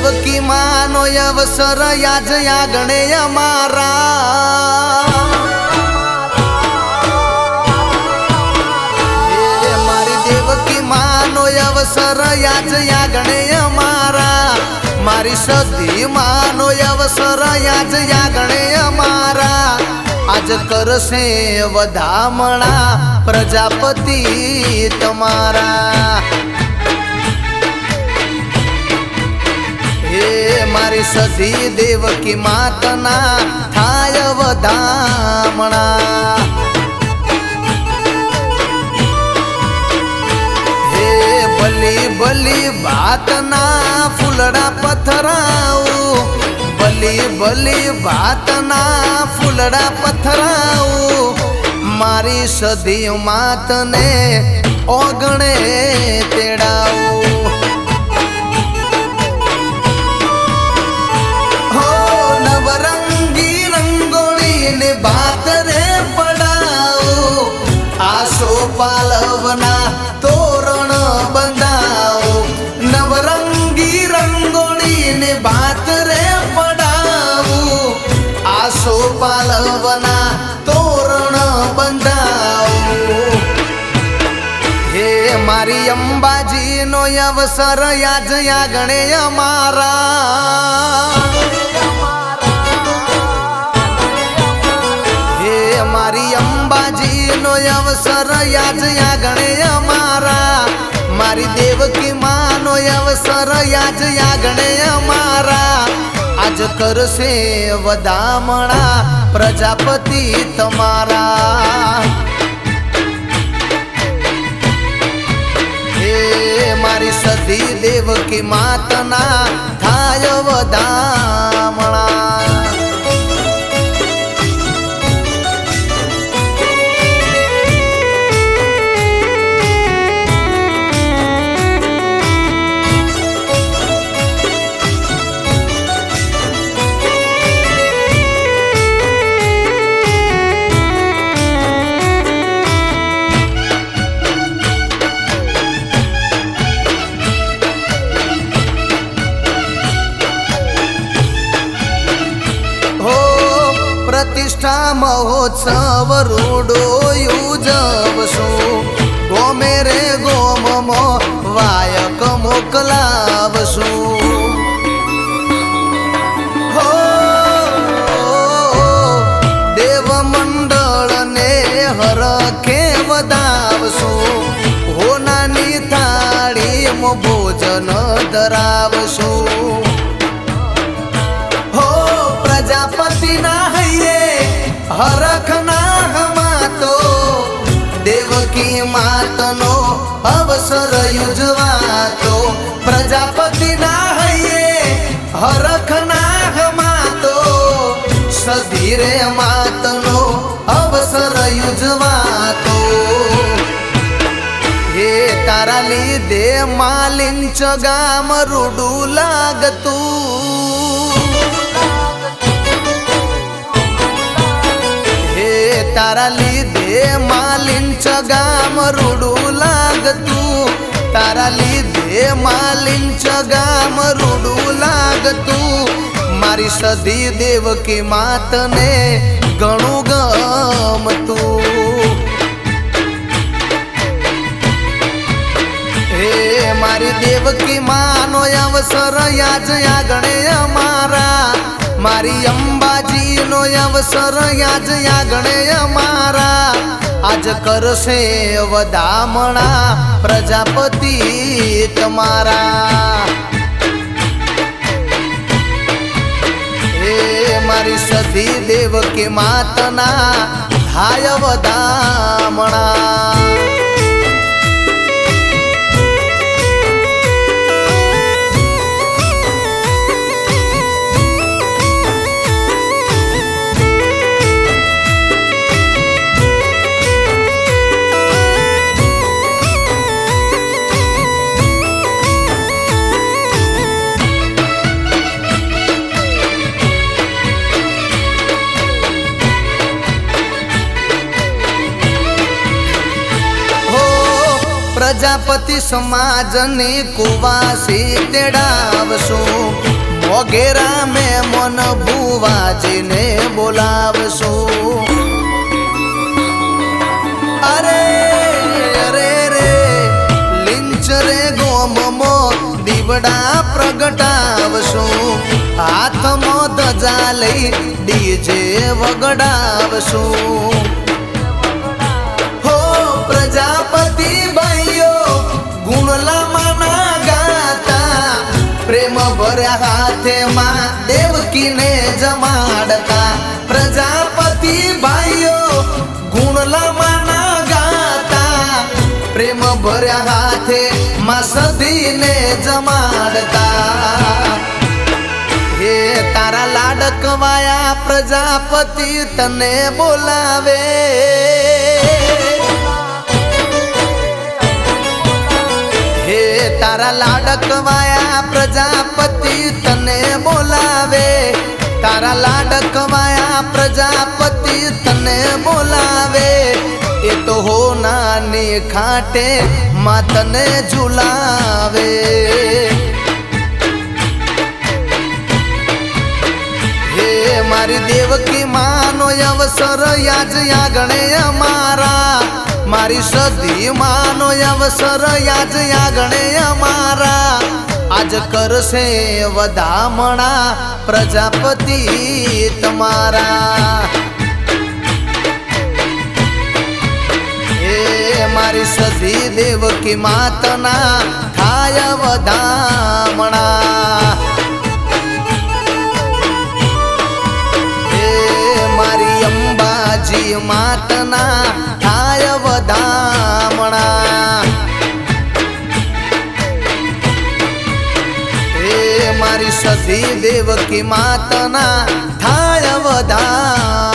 દેવકી માનો અવસર યાજ યાગણે અમારા મારી દેવકી માનો અવસર યાજ યાગણે અમારા મારી સધી માનો અવસર યાજ યાગણે અમારા આજ કરશે વધામણા પ્રજાપતિ તમારા હે મારી સધી દેવકી માતના થાય વધામણા હે ભલી ભલી ભાતના ફૂલડા પથરાવું ભલી ભલી ભાતના ફૂલડા પથરાવું મારી સધી માતને ઓગણે તેડાવું હો નવરંગી રંગોળીને ભાત રે પડાવું આસો પાલવના તોરણ બંધાવું નવરંગી રંગોળીને ભાત રે આસો પાલવના તોરણ બંધાવું હે મારી અંબાજીનો અવસર યાજ યાગણે અમારા હે મારી અંબાજીનો અવસર યાજ યાગણે અમારા મારી દેવકી માનો અવસર યાજ યાગણે અમારા આજ કરશે વધામણા પ્રજાપતિ તમારા હે મારી સધી દેવકી માતના થાય વધામણા પ્રતિષ્ઠા મહોત્સવ રૂડો યોજવશું ગોમે રે ગોમમો વાયક મોકલાવશું હો દેવ મંડળને હરખે વધાવશું હોનાની થાળીમાં ભોજન ધરાવશું હો પ્રજાપતિના હરખના હમાતો દેવકી માતનો અવસર યુજવાતો પ્રજાપતિના હૈયે હરખના હમાતો સધીરે માતનો અવસર યુજવાતો હે તારા લીધે માલિંચ ગામ રૂડું લાગતું તારા લીધે માલિંચ ગામ રૂડું લાગતું તારા લીધે માલિંચ ગામ રૂડું લાગતું મારી સધી દેવકી માતને ઘણું ગમતું હે મારી દેવકી માનો અવસર યાજ યાગણે અમારા મારી અંબાજીનો અવસર યાજ યાગણે અમારા આજ કરશે વધામણા પ્રજાપતિ તમારા હે મારી સધી દેવકી માતના થાય વધામણા પ્રજાપતિ સમાજની કુવાસી તેડાવશું મોગેરા મેં મન ભુવાજીને બોલાવશું અરે અરે રે લીંચ રે ગોમમો દીવડા પ્રગટાવશું હાથમાં ધજા લઈ ડીજે વગડાવશું હો પ્રજાપતિ ભાઈઓ ગુણલામાના ગાતા પ્રેમ ભર્યા હાથેમાં દેવકીને જમાડતા પ્રજાપતિ ભાઈઓ ગુણલામાના ગાતા પ્રેમ ભર્યા હાથે માં સધીને જમાડતા હે તારા લાડકવાયા પ્રજાપતિ તને બોલાવે હે તારા લાડકવાયા પ્રજાપતિ તને બોલાવે તારા લાડકવાયા પ્રજાપતિ તને બોલાવે એ તો હો નાની ખાટે માં તને ઝુલાવે હે મારી દેવકી માનો અવસર યાજ યાગણે અમારા મારી સધી માનો અવસર યાજ યાગણે અમારા આજ કરશે વધામણા પ્રજાપતિ તમારા મારી સધી દેવકી માતના થાય વધામણા હે મારી અંબાજી માતના થાય વધામણા હે મારી સધી દેવકી માતના થાય વધામણા